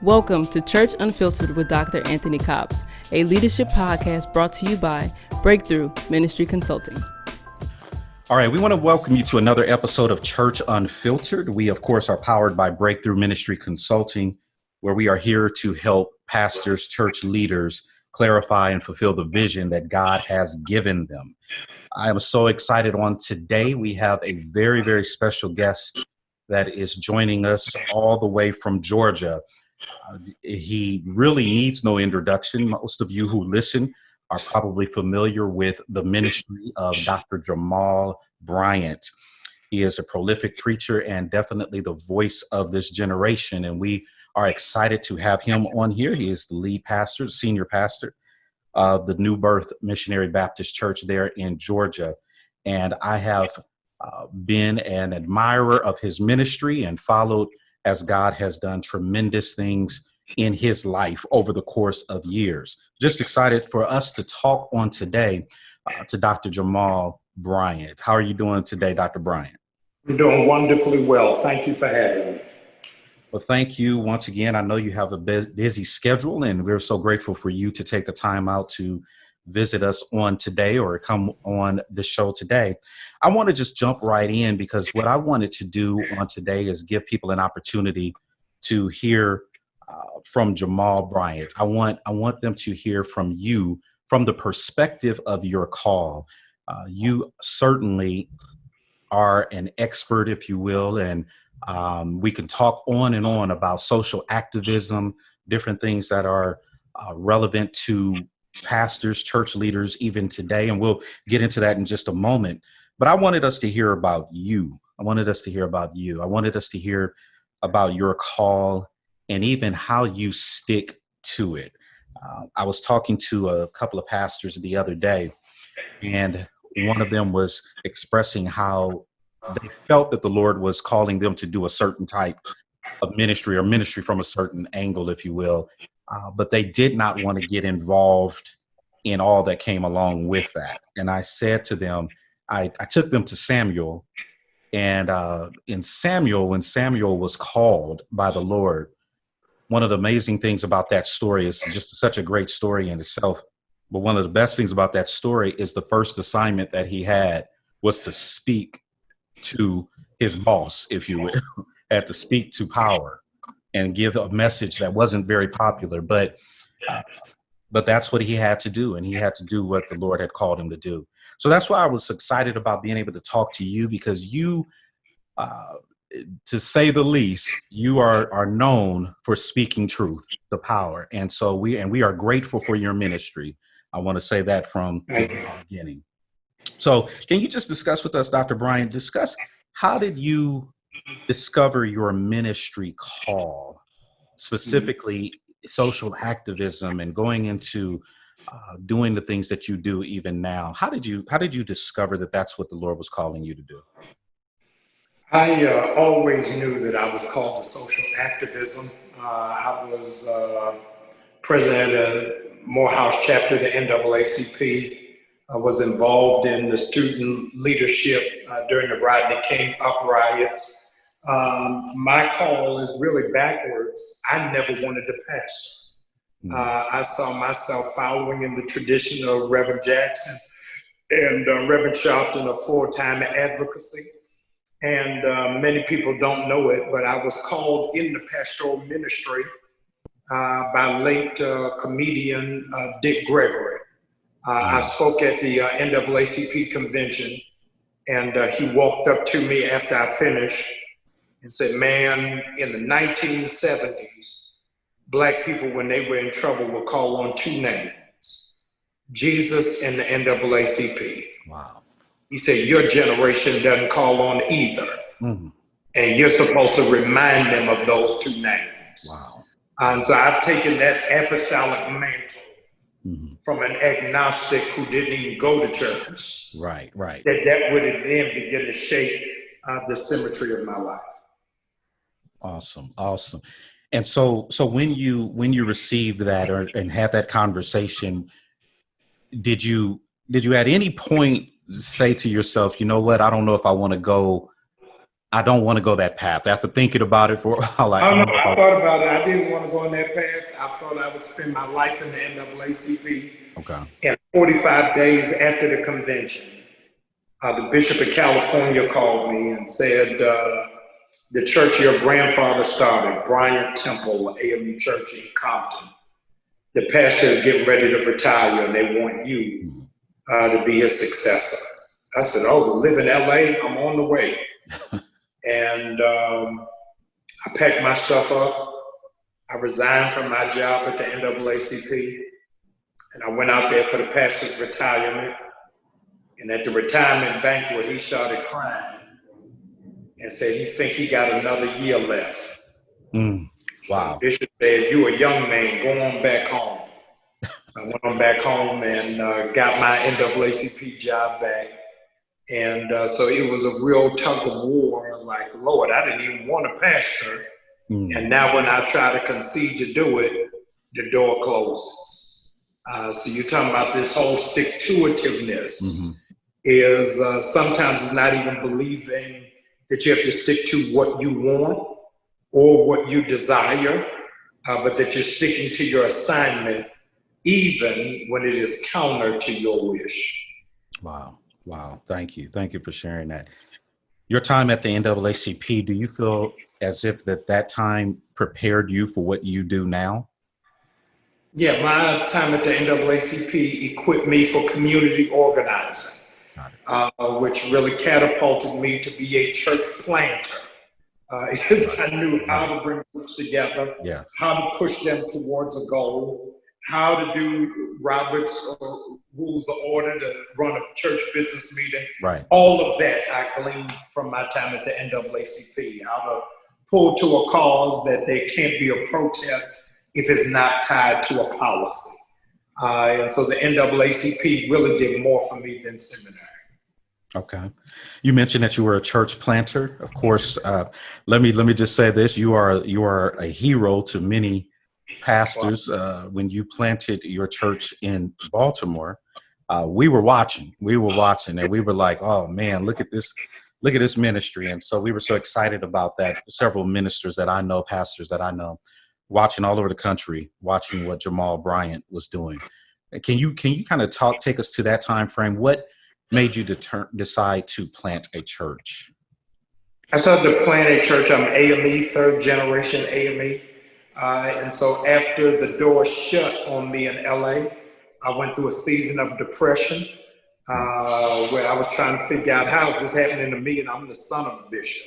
Welcome to Church Unfiltered with Dr. Anthony Cobbs, a leadership podcast brought to you by Breakthrough Ministry Consulting. All right, we want to welcome you to another episode of Church Unfiltered. We, of course, are powered by Breakthrough Ministry Consulting, where we are here to help pastors, church leaders clarify and fulfill the vision that God has given them. I am so excited on today. We have a very, very special guest that is joining us all the way from Georgia. He really needs no introduction. Most of you who listen are probably familiar with the ministry of Dr. Jamal Bryant. He is a prolific preacher and definitely the voice of this generation. And we are excited to have him on here. He is the lead pastor, senior pastor of the Birth Missionary Baptist Church there in Georgia. And I have been an admirer of his ministry and followed as God has done tremendous things in his life over the course of years. Just excited for us to talk on today to Dr. Jamal Bryant. How are you doing today, Dr. Bryant? I'm doing wonderfully well. Thank you for having me. Well, thank you once again. I know you have a busy schedule, and we're so grateful for you to take the time out to visit us on today or come on the show today. I want to just jump right in because what I wanted to do on today is give people an opportunity to hear from Jamal Bryant. I want them to hear from you from the perspective of your call. You certainly are an expert, if you will, and we can talk on and on about social activism, different things that are relevant to pastors, church leaders, even today. And we'll get into that in just a moment. But I wanted us to hear about you. I wanted us to hear about your call and even how you stick to it. I was talking to a couple of pastors the other day, and one of them was expressing how they felt that the Lord was calling them to do a certain type of ministry or ministry from a certain angle, if you will. But they did not want to get involved in all that came along with that. And I said to them, I took them to Samuel. And in Samuel, when Samuel was called by the Lord, one of the amazing things about that story is just such a great story in itself. But one of the best things about that story is the first assignment that he had was to speak to his boss, if you will, had to speak to power and give a message that wasn't very popular, but that's what he had to do. And he had to do what the Lord had called him to do. So that's why I was excited about being able to talk to you, because you, to say the least, you are known for speaking truth to power. And so we are grateful for your ministry. I want to say that from the beginning. So can you just discuss with us, Dr. Bryant, how did you discover your ministry call, specifically social activism and going into doing the things that you do even now? How did you discover that that's what the Lord was calling you to do? I always knew that I was called to social activism. I was president of the Morehouse chapter of the NAACP. I was involved in the student leadership during the Rodney King riots. My call is really backwards. I never wanted to pastor. I saw myself following in the tradition of Reverend Jackson and Reverend Sharpton of full-time advocacy. And many people don't know it, but I was called in the pastoral ministry by late comedian Dick Gregory. I spoke at the NAACP convention, and he walked up to me after I finished and said, "Man, in the 1970s, Black people, when they were in trouble, would call on two names, Jesus and the NAACP. Wow." He said, "Your generation doesn't call on either. Mm-hmm. And you're supposed to remind them of those two names." Wow. And so I've taken that apostolic mantle from an agnostic who didn't even go to church. Right. That would then begin to shape the symmetry of my life. Awesome. And so when you received that and had that conversation, did you at any point say to yourself, you know what, I don't know if I want to go I don't want to go that path. After thinking about it for a while, I thought about it. I didn't want to go on that path. I thought I would spend my life in the NAACP. Okay. And 45 days after the convention, the Bishop of California called me and said, the church your grandfather started, Bryant Temple, AME Church in Compton, the pastor is getting ready to retire and they want you to be his successor. I said, oh, we live in LA, I'm on the way. And I packed my stuff up. I resigned from my job at the NAACP. And I went out there for the pastor's retirement. And at the retirement banquet, he started crying and said he think he got another year left. Wow. So Bishop said, you a young man, go on back home. So I went on back home and got my NAACP job back. And so it was a real tug of war, like, Lord, I didn't even want to pastor. And now when I try to concede to do it, the door closes. So you're talking about this whole stick-to-itiveness is sometimes it's not even believing that you have to stick to what you want or what you desire, but that you're sticking to your assignment even when it is counter to your wish. Wow. Wow. Thank you. Thank you for sharing that. Your time at the NAACP, do you feel as if that time prepared you for what you do now? Yeah, my time at the NAACP equipped me for community organizing, which really catapulted me to be a church planter. I knew how to bring groups together, how to push them towards a goal, how to do Robert's rules of order to run a church business meeting. Right. All of that I gleaned from my time at the NAACP, how to pull to a cause that there can't be a protest if it's not tied to a policy. And so the NAACP really did more for me than seminary. Okay. You mentioned that you were a church planter. Of course, let me just say this: you are a hero to many pastors. When you planted your church in Baltimore, we were watching, and we were like, "Oh man, look at this ministry!" And so we were so excited about that. Several ministers that I know, pastors that I know, watching all over the country, watching what Jamal Bryant was doing. Can you kind of take us to that time frame? What made you decide to plant a church? I started to plant a church. I'm AME, third generation AME. And so after the door shut on me in LA, I went through a season of depression where I was trying to figure out how this happening to me, and I'm the son of a bishop.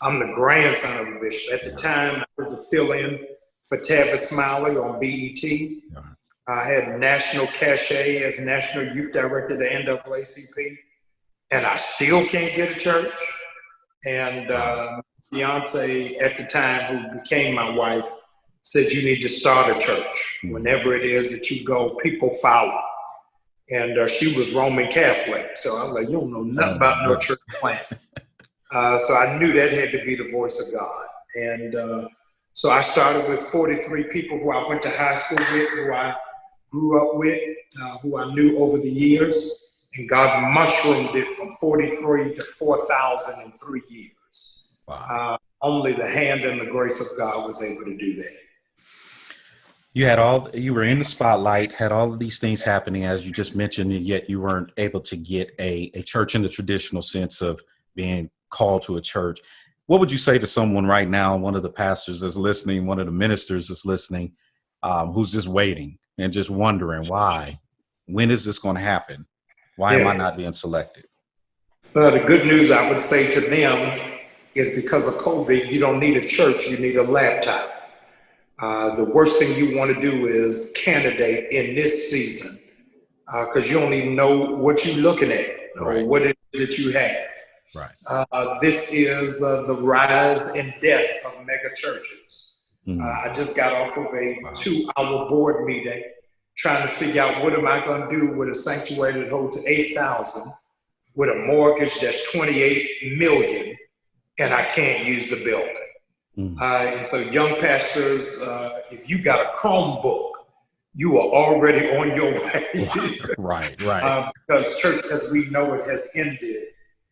I'm the grandson of a bishop. At the time, I was the fill-in for Tavis Smiley on BET. I had national cachet as National Youth Director of the NAACP, and I still can't get a church. And Beyonce, at the time, who became my wife, said, you need to start a church. Whenever it is that you go, people follow. And she was Roman Catholic. So I was like, you don't know nothing about no church plant. So I knew that had to be the voice of God. And so I started with 43 people who I went to high school with, who I grew up with, who I knew over the years. And God mushroomed it from 43 to 4,000 in 3 years. Wow. Only the hand and the grace of God was able to do that. You were in the spotlight, had all of these things happening, as you just mentioned, and yet you weren't able to get a church in the traditional sense of being called to a church. What would you say to someone right now, one of the pastors that's listening, one of the ministers that's listening, who's just waiting and just wondering why? When is this going to happen? Why am I not being selected? Well, the good news I would say to them is because of COVID, you don't need a church, you need a laptop. The worst thing you want to do is candidate in this season because you don't even know what you're looking at or what it is that you have. Right. This is the rise and death of mega churches. I just got off of a 2-hour board meeting trying to figure out what am I going to do with a sanctuary that holds 8,000 with a mortgage that's $28 million and I can't use the building. And so young pastors, if you got a Chromebook, you are already on your way. Right. Because church as we know it has ended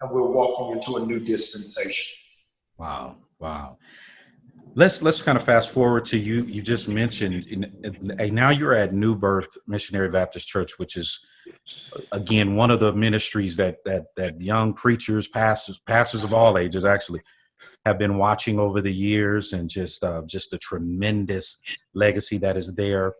and we're walking into a new dispensation. Wow. Wow. Let's kind of fast forward to you. You just mentioned now you're at New Birth Missionary Baptist Church, which is again one of the ministries that young preachers, pastors of all ages actually have been watching over the years, and just the tremendous legacy that is there.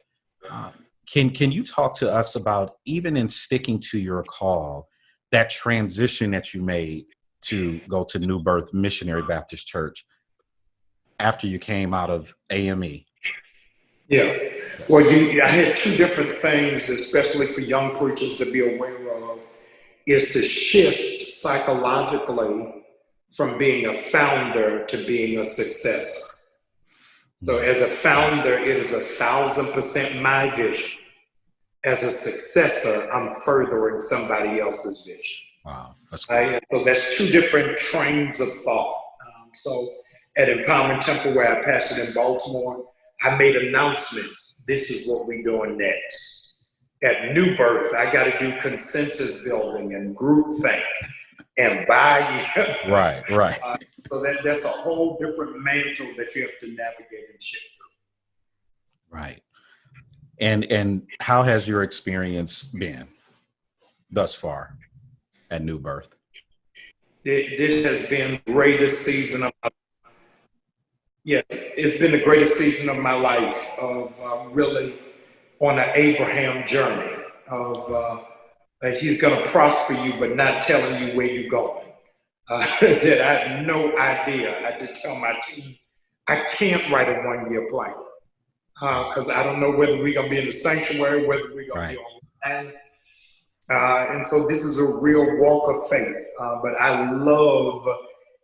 Uh, can you talk to us about, even in sticking to your call, that transition that you made to go to New Birth Missionary Baptist Church after you came out of AME? Yeah. Well, I had two different things, especially for young preachers to be aware of, is to shift psychologically from being a founder to being a successor. So as a founder, it is 1,000% my vision. As a successor, I'm furthering somebody else's vision. Wow, that's great. So that's two different trains of thought. So at Empowerment Temple, where I pastored in Baltimore, I made announcements. This is what we're doing next. At New Birth, I got to do consensus building and group think and buy-in. Right. So that's a whole different mantle that you have to navigate and shift through. Right. And how has your experience been thus far at New Birth? This has been the greatest season of my life. Yes, it's been the greatest season of my life, of really on an Abraham journey of he's going to prosper you, but not telling you where you're going. That I had no idea. I had to tell my team, I can't write a 1-year plan because I don't know whether we're going to be in the sanctuary, whether we're going to be online. And so this is a real walk of faith, but I love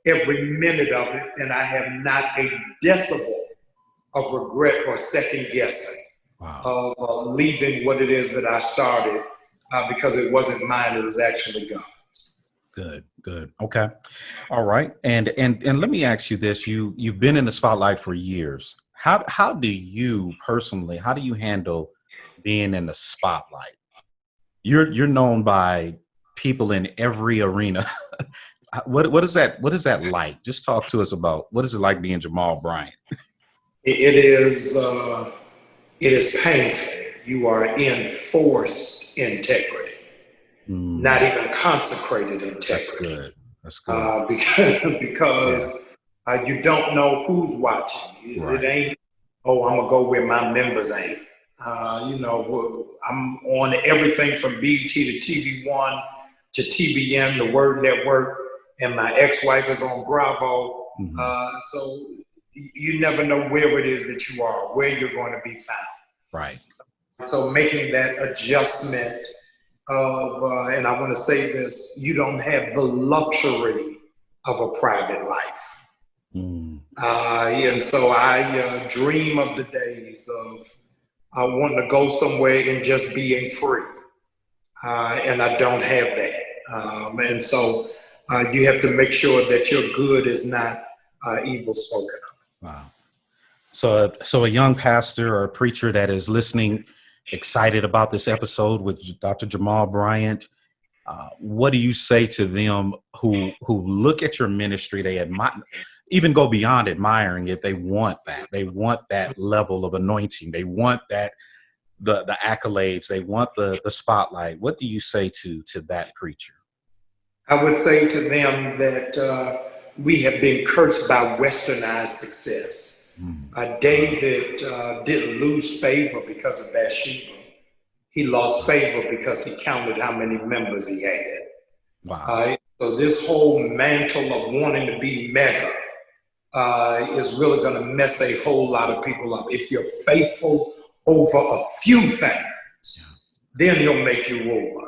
every minute of it, and I have not a decibel of regret or second guessing of leaving what it is that I started because it wasn't mine, it was actually God's. Good. Okay. All right. And let me ask you this. You've been in the spotlight for years. How do you personally, how do you handle being in the spotlight? You're known by people in every arena. What is that like? Just talk to us about what is it like being Jamal Bryant? It is painful. You are in forced integrity. Not even consecrated integrity. That's good. Because you don't know who's watching. It ain't, I'm going to go where my members ain't. I'm on everything from BET to TV One to TBN, the Word Network, and my ex-wife is on Bravo. So you never know where it is that you are, where you're going to be found. Right. So making that adjustment of, and I want to say this, you don't have the luxury of a private life. And so I dream of the days of wanting to go somewhere and just being free. And I don't have that. And so you have to make sure that your good is not evil spoken of. Wow. So a young pastor or a preacher that is listening, excited about this episode with Dr. Jamal Bryant, what do you say to them who look at your ministry, they admire, even go beyond admiring it, they want that level of anointing, they want that the accolades, they want the spotlight? What do you say to that preacher? I would say to them that we have been cursed by westernized success. David didn't lose favor because of Bathsheba. He lost favor because he counted how many members he had. Wow. So this whole mantle of wanting to be mega is really going to mess a whole lot of people up. If you're faithful over a few things, then he'll make you ruler.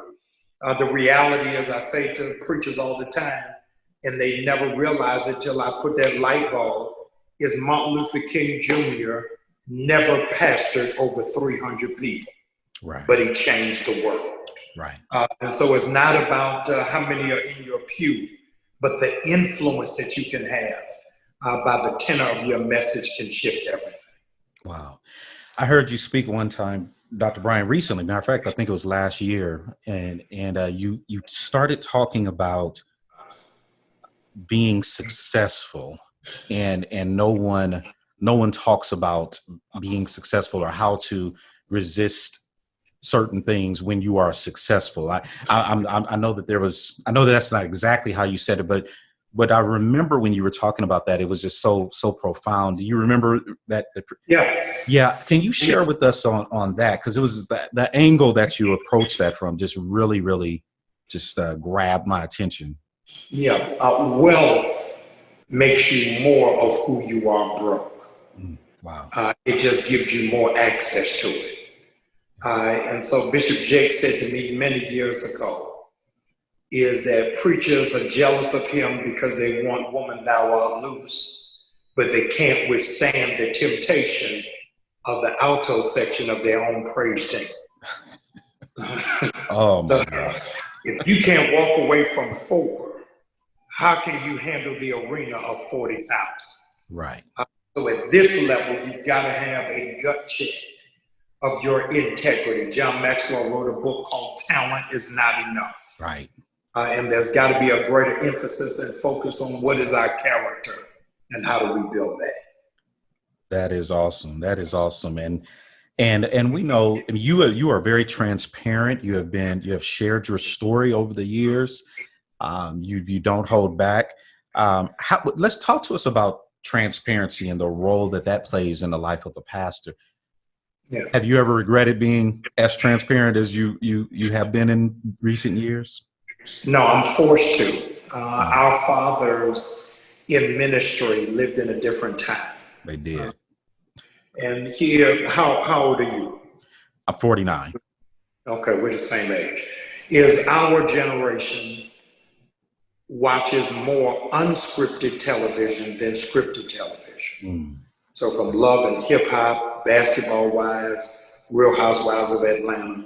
The reality is, I say to preachers all the time, and they never realize it till I put that light bulb, is Martin Luther King Jr. never pastored over 300 people. Right. But he changed the world. Right. And so it's not about how many are in your pew, but the influence that you can have by the tenor of your message can shift everything. Wow. I heard you speak one time, Dr. Bryant, recently. Matter of fact, I think it was last year. And you started talking about being successful and no one talks about being successful or how to resist certain things when you are successful. I know that I know that's not exactly how you said it, but I remember when you were talking about that, it was just so profound. Do you remember that? Yeah. Can you share with us on that? Because it was the angle that you approached that from just really just grabbed my attention. Yeah. Wealth makes you more of who you are broke. Wow. It just gives you more access to it. And so Bishop Jake said to me many years ago, is that preachers are jealous of him because they want woman thou art loose, but they can't withstand the temptation of the alto section of their own praise team. Oh my gosh. If you can't walk away from 4, how can you handle the arena of 40,000? Right. So at this level, you've got to have a gut check of your integrity. John Maxwell wrote a book called Talent is Not Enough. Right. And there's got to be a greater emphasis and focus on what is our character and how do we build that. That is awesome. That is awesome. And we know you are very transparent. You have shared your story over the years. You don't hold back. Let's talk to us about transparency and the role that plays in the life of a pastor. Yeah. Have you ever regretted being as transparent as you have been in recent years? No, I'm forced to. Our fathers in ministry lived in a different time. They did. And here, how old are you? I'm 49. Okay, we're the same age. Is our generation watches more unscripted television than scripted television. So from Love and Hip Hop, Basketball Wives, Real Housewives of Atlanta.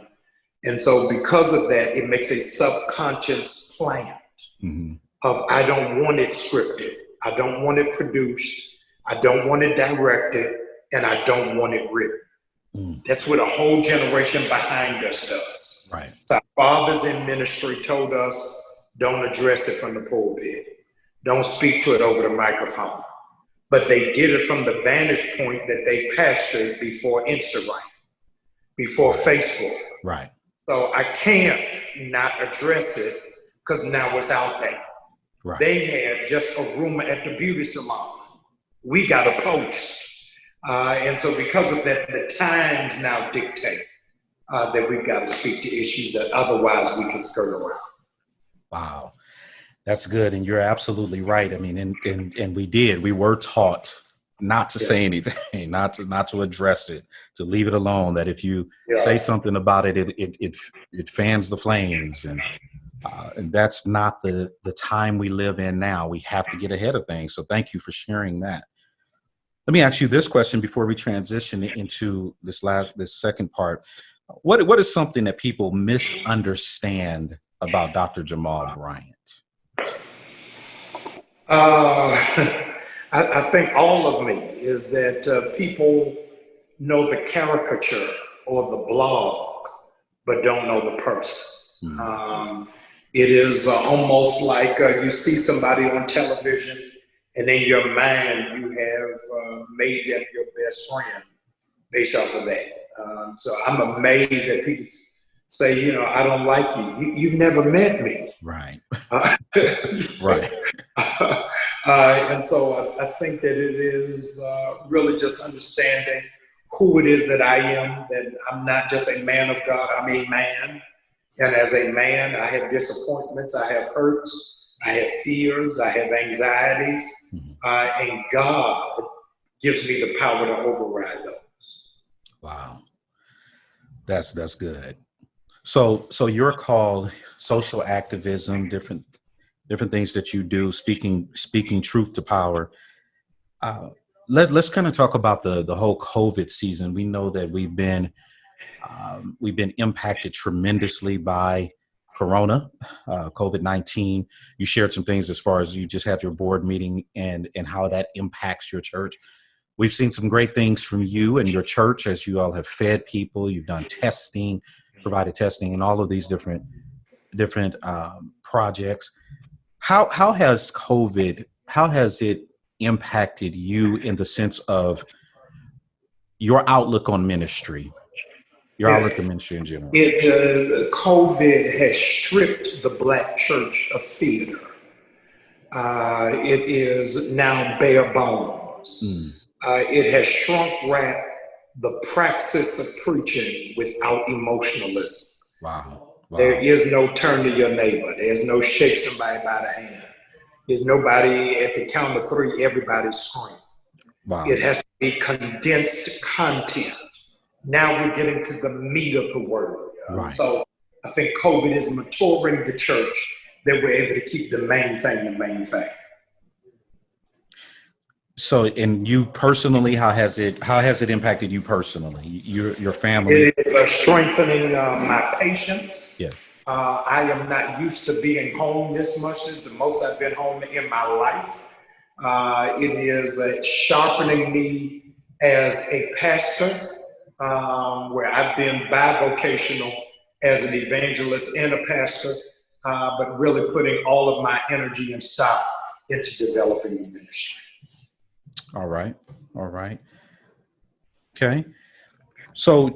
And so because of that, it makes a subconscious plan of I don't want it scripted. I don't want it produced. I don't want it directed. And I don't want it written. That's what a whole generation behind us does. Right. So our fathers in ministry told us, don't address it from the pulpit. Don't speak to it over the microphone. But they did it from the vantage point that they pastored before Instagram, before Facebook. Right. So I can't not address it because now it's out there. Right. They had just a rumor at the beauty salon. We got a post. And so because of that, the times now dictate that we've got to speak to issues that otherwise we can skirt around. Wow. That's good. And you're absolutely right. I mean, and we were taught not to say anything, not to address it, to leave it alone, that if you say something about it, it fans the flames. And that's not the time we live in now. We have to get ahead of things. So thank you for sharing that. Let me ask you this question before we transition into this second part. What is something that people misunderstand about Dr. Jamal Bryant? I think all of me is that people know the caricature or the blog, but don't know the person. It is almost like you see somebody on television, and in your mind, you have made them your best friend based off of that. So I'm amazed that people say, I don't like you. You've never met me. Right. Right. And so I think that it is really just understanding who it is that I am, that I'm not just a man of God, I'm a man. And as a man, I have disappointments, I have hurts, I have fears, I have anxieties, and God gives me the power to override those. Wow. That's good. So your call, social activism, different things that you do, speaking truth to power. Let's kind of talk about the whole COVID season. We know that we've been impacted tremendously by Corona, COVID-19. You shared some things as far as you just had your board meeting and how that impacts your church. We've seen some great things from you and your church as you all have fed people. You've done testing, provided testing, and all of these different projects. How has COVID, how has it impacted you in the sense of your outlook on ministry, your outlook on ministry in general? COVID has stripped the Black church of theater. It is now bare bones. It has shrunk wrapped the praxis of preaching without emotionalism. Wow. There is no turn to your neighbor. There's no shake somebody by the hand. There's nobody at the count of three, everybody scream. Wow. It has to be condensed content. Now we're getting to the meat of the word. Right. So I think COVID is maturing the church that we're able to keep the main thing the main thing. So, and you personally, how has it impacted you personally, your family? It is strengthening my patience. Yeah. I am not used to being home this much. This is the most I've been home in my life. It is sharpening me as a pastor, where I've been bivocational as an evangelist and a pastor, but really putting all of my energy and stock into developing the ministry. All right. Okay. So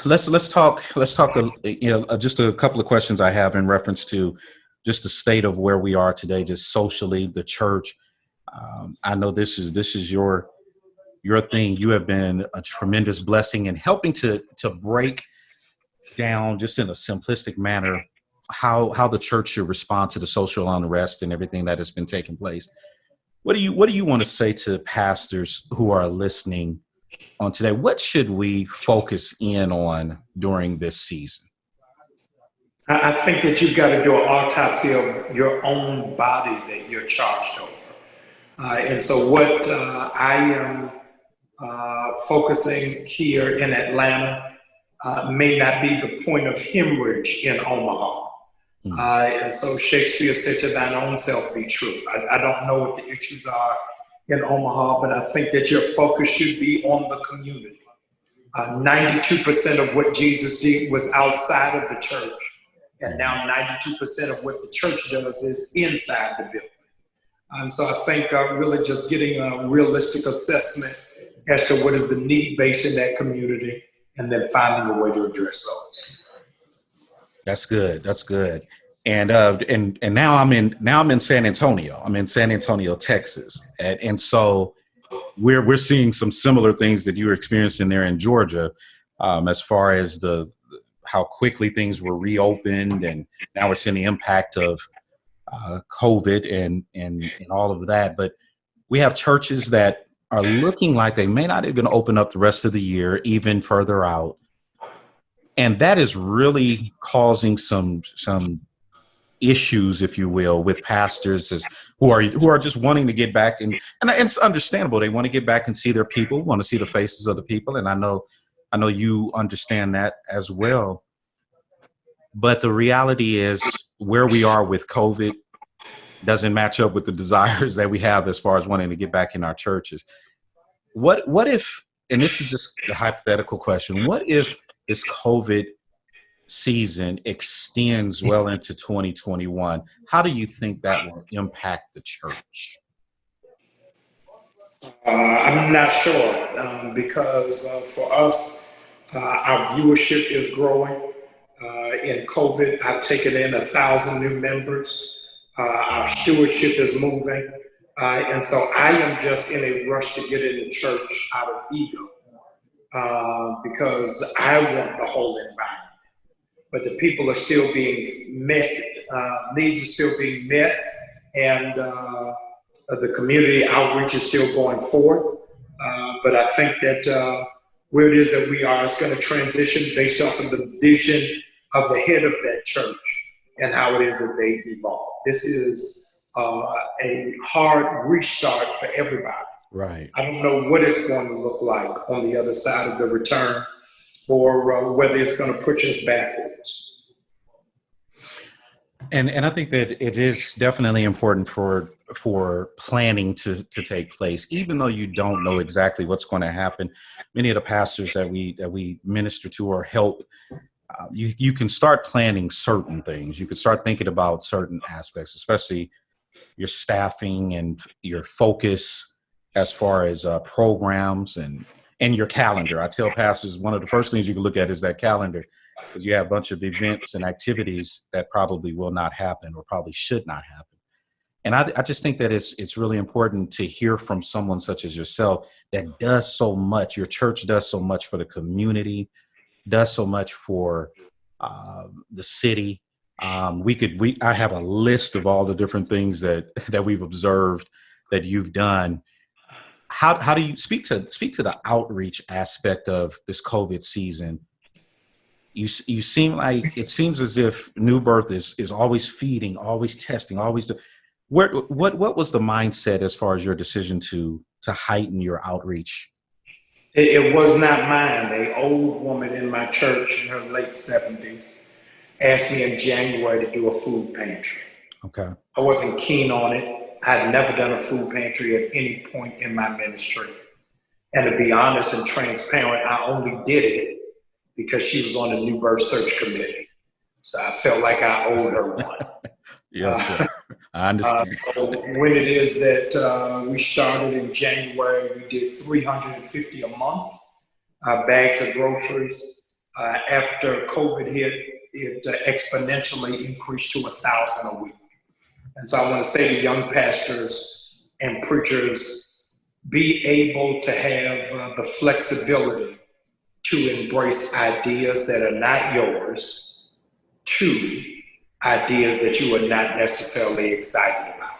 let's talk, just a couple of questions I have in reference to just the state of where we are today, just socially, the church. I know this is your thing. You have been a tremendous blessing in helping to break down, just in a simplistic manner, how the church should respond to the social unrest and everything that has been taking place. What do you want to say to pastors who are listening on today? What should we focus in on during this season? I think that you've got to do an autopsy of your own body that you're charged over. And so what I am focusing here in Atlanta may not be the point of hemorrhage in Omaha. And so Shakespeare said, to thine own self be true. I don't know what the issues are in Omaha, but I think that your focus should be on the community. 92% of what Jesus did was outside of the church. And now 92% of what the church does is inside the building. And so I think really just getting a realistic assessment as to what is the need base in that community, and then finding a way to address those. That's good. And now I'm in San Antonio. I'm in San Antonio, Texas. And so we're seeing some similar things that you were experiencing there in Georgia, as far as how quickly things were reopened, and now we're seeing the impact of COVID and all of that. But we have churches that are looking like they may not even open up the rest of the year, even further out. And that is really causing some issues, if you will, with pastors who are just wanting to get back, and it's understandable. They want to get back and see their people, want to see the faces of the people. And I know you understand that as well. But the reality is, where we are with COVID doesn't match up with the desires that we have as far as wanting to get back in our churches. What if, and this is just a hypothetical question, what if this COVID season extends well into 2021? How do you think that will impact the church? I'm not sure, because for us, our viewership is growing. In COVID, I've taken in 1,000 new members. Our stewardship is moving. And so I am just in a rush to get in the church out of ego, because I want the whole environment. But the people are still being met, needs are still being met, and the community outreach is still going forth. But I think that where it is that we are, it's going to transition based off of the vision of the head of that church and how it is that they evolve. This is a hard restart for everybody. Right. I don't know what it's going to look like on the other side of the return, or whether it's going to push us backwards. And I think that it is definitely important for planning to take place, even though you don't know exactly what's going to happen. Many of the pastors that we minister to or help, you can start planning certain things. You can start thinking about certain aspects, especially your staffing and your focus as far as programs and your calendar. I tell pastors one of the first things you can look at is that calendar, because you have a bunch of events and activities that probably will not happen or probably should not happen. And I just think that it's really important to hear from someone such as yourself that does so much. Your church does so much for the community, does so much for the city. I have a list of all the different things that we've observed that you've done. How do you speak to the outreach aspect of this COVID season? You seem like, it seems as if New Birth is always feeding, always testing, always. What was the mindset as far as your decision to heighten your outreach? It was not mine. An old woman in my church in her late 70s asked me in January to do a food pantry. Okay. I wasn't keen on it. I had never done a food pantry at any point in my ministry. And to be honest and transparent, I only did it because she was on the New Birth Search Committee. So I felt like I owed her one. Yes, I understand. When it is that we started in January, we did 350 a month, bags of groceries. After COVID hit, it exponentially increased to 1,000 a week. And so I want to say to young pastors and preachers, be able to have the flexibility to embrace ideas that are not yours, to ideas that you are not necessarily excited about.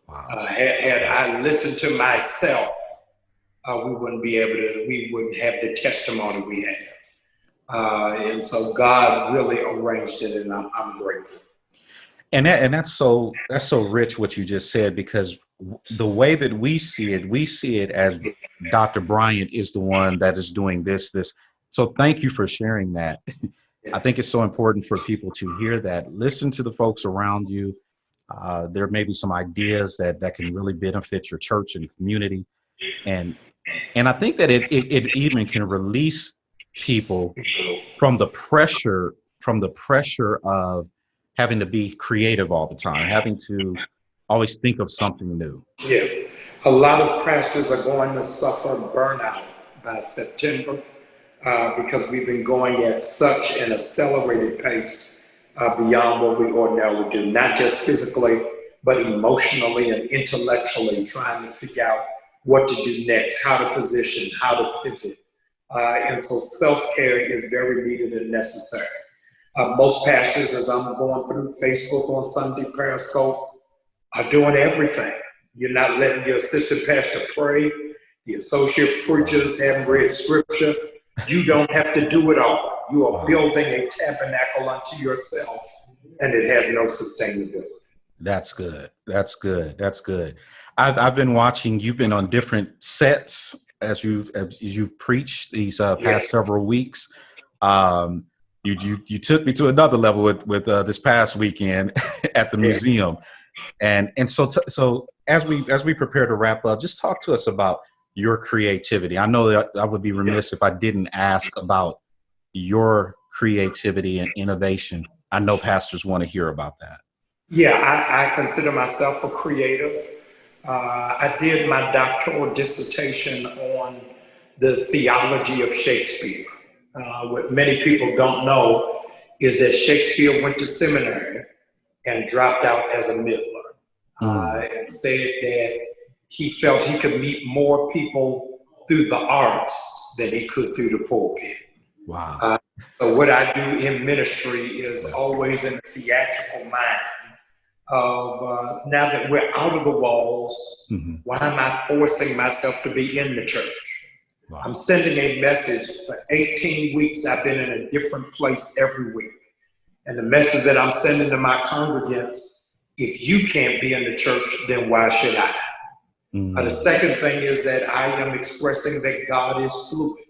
Wow. Had I listened to myself, we wouldn't have the testimony we have. And so God really arranged it, and I'm grateful. And that's so rich what you just said, because the way that we see it as Dr. Bryant is the one that is doing this. So thank you for sharing that. I think it's so important for people to hear that. Listen to the folks around you. There may be some ideas that can really benefit your church and community. And I think that it even can release people from the pressure of having to be creative all the time, having to always think of something new. Yeah. A lot of pastors are going to suffer burnout by September. Because we've been going at such an accelerated pace beyond what we ordinarily do, not just physically, but emotionally and intellectually, trying to figure out what to do next, how to position, how to pivot. And so self-care is very needed and necessary. Most pastors, as I'm going through Facebook on Sunday, Periscope, are doing everything. You're not letting your assistant pastor pray. The associate preachers haven't read scripture. You don't have to do it all. You are building a tabernacle unto yourself, and it has no sustainability. That's good. That's good. That's good. I've been watching. You've been on different sets as you've preached these past several weeks. You took me to another level with this past weekend at the museum, and so as we prepare to wrap up, just talk to us about your creativity. I know that I would be remiss if I didn't ask about your creativity and innovation. I know pastors want to hear about that. Yeah, I consider myself a creative. I did my doctoral dissertation on the theology of Shakespeare. What many people don't know is that Shakespeare went to seminary and dropped out as a middler, and said that he felt he could meet more people through the arts than he could through the pulpit. Wow. So what I do in ministry is always in a theatrical mind of now that we're out of the walls, why am I forcing myself to be in the church? Wow. I'm sending a message. For 18 weeks, I've been in a different place every week. And the message that I'm sending to my congregants, if you can't be in the church, then why should I? The second thing is that I am expressing that God is fluid.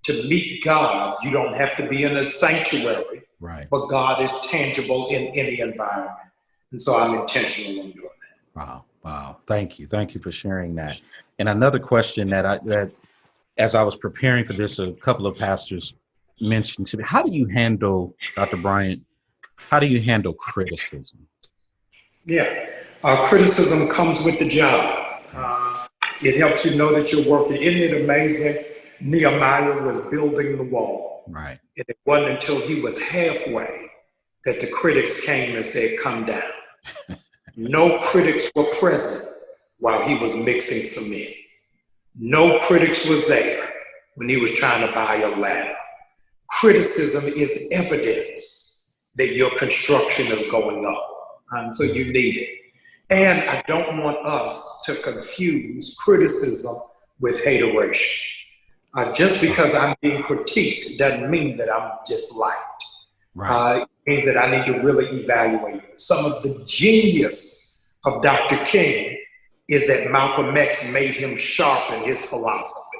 To meet God, you don't have to be in a sanctuary, right? But God is tangible in any environment. And so I'm intentional in doing that. Wow. Thank you for sharing that. And another question that as I was preparing for this, a couple of pastors mentioned to me, how do you handle, Dr. Bryant, criticism? Yeah, criticism comes with the job. It helps you know that you're working. Isn't it amazing? Nehemiah was building the wall. Right. And it wasn't until he was halfway that the critics came and said, come down. No critics were present while he was mixing cement. No critics was there when he was trying to buy a ladder. Criticism is evidence that your construction is going up. And so you need it. And I don't want us to confuse criticism with hateration. Just because I'm being critiqued doesn't mean that I'm disliked. Right. It means that I need to really evaluate. Some of the genius of Dr. King is that Malcolm X made him sharpen his philosophy.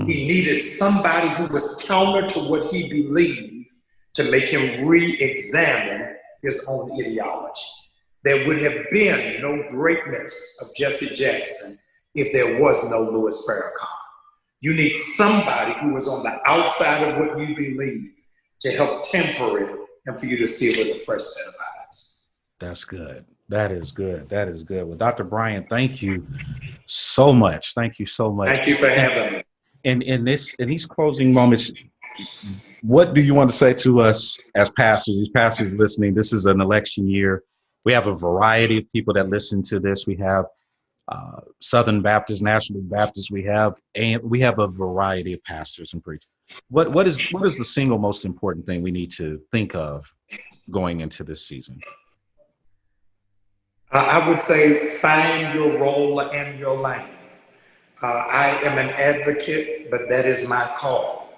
He needed somebody who was counter to what he believed to make him re-examine his own ideology. There would have been no greatness of Jesse Jackson if there was no Louis Farrakhan. You need somebody who is on the outside of what you believe to help temper it and for you to see it with a fresh set of eyes. That's good. That is good. That is good. Well, Dr. Bryant, thank you so much. Thank you so much. Thank you for having me. And in these closing moments, what do you want to say to us as pastors? These pastors listening, this is an election year. We have a variety of people that listen to this. We have Southern Baptists, National Baptists. We have a variety of pastors and preachers. What is the single most important thing we need to think of going into this season? I would say find your role and your lane. I am an advocate, but that is my call.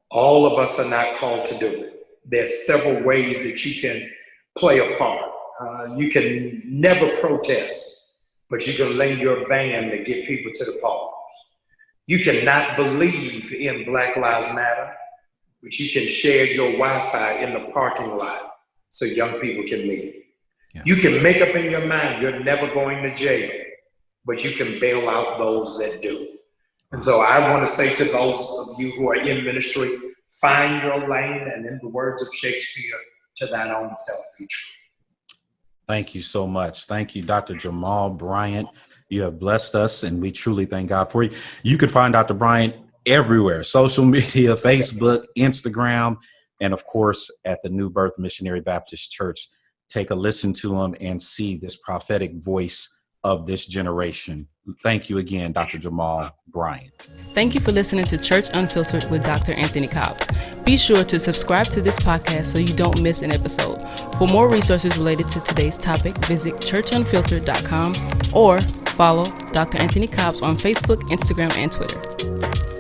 All of us are not called to do it. There's several ways that you can play a part. You can never protest, but you can lend your van to get people to the polls. You cannot believe in Black Lives Matter, but you can share your Wi-Fi in the parking lot so young people can meet. Yeah. You can make up in your mind you're never going to jail, but you can bail out those that do. And so I want to say to those of you who are in ministry, find your lane, and in the words of Shakespeare, to thine own self be true. Thank you so much. Thank you, Dr. Jamal Bryant. You have blessed us, and we truly thank God for you. You can find Dr. Bryant everywhere, social media, Facebook, Instagram, and of course, at the new Birth Missionary Baptist Church. Take a listen to him and see this prophetic voice of this generation. Thank you again, Dr. Jamal Bryant. Thank you for listening to Church Unfiltered with Dr. Anthony Cobbs. Be sure to subscribe to this podcast so you don't miss an episode. For more resources related to today's topic, visit churchunfiltered.com or follow Dr. Anthony Cobbs on Facebook, Instagram, and Twitter.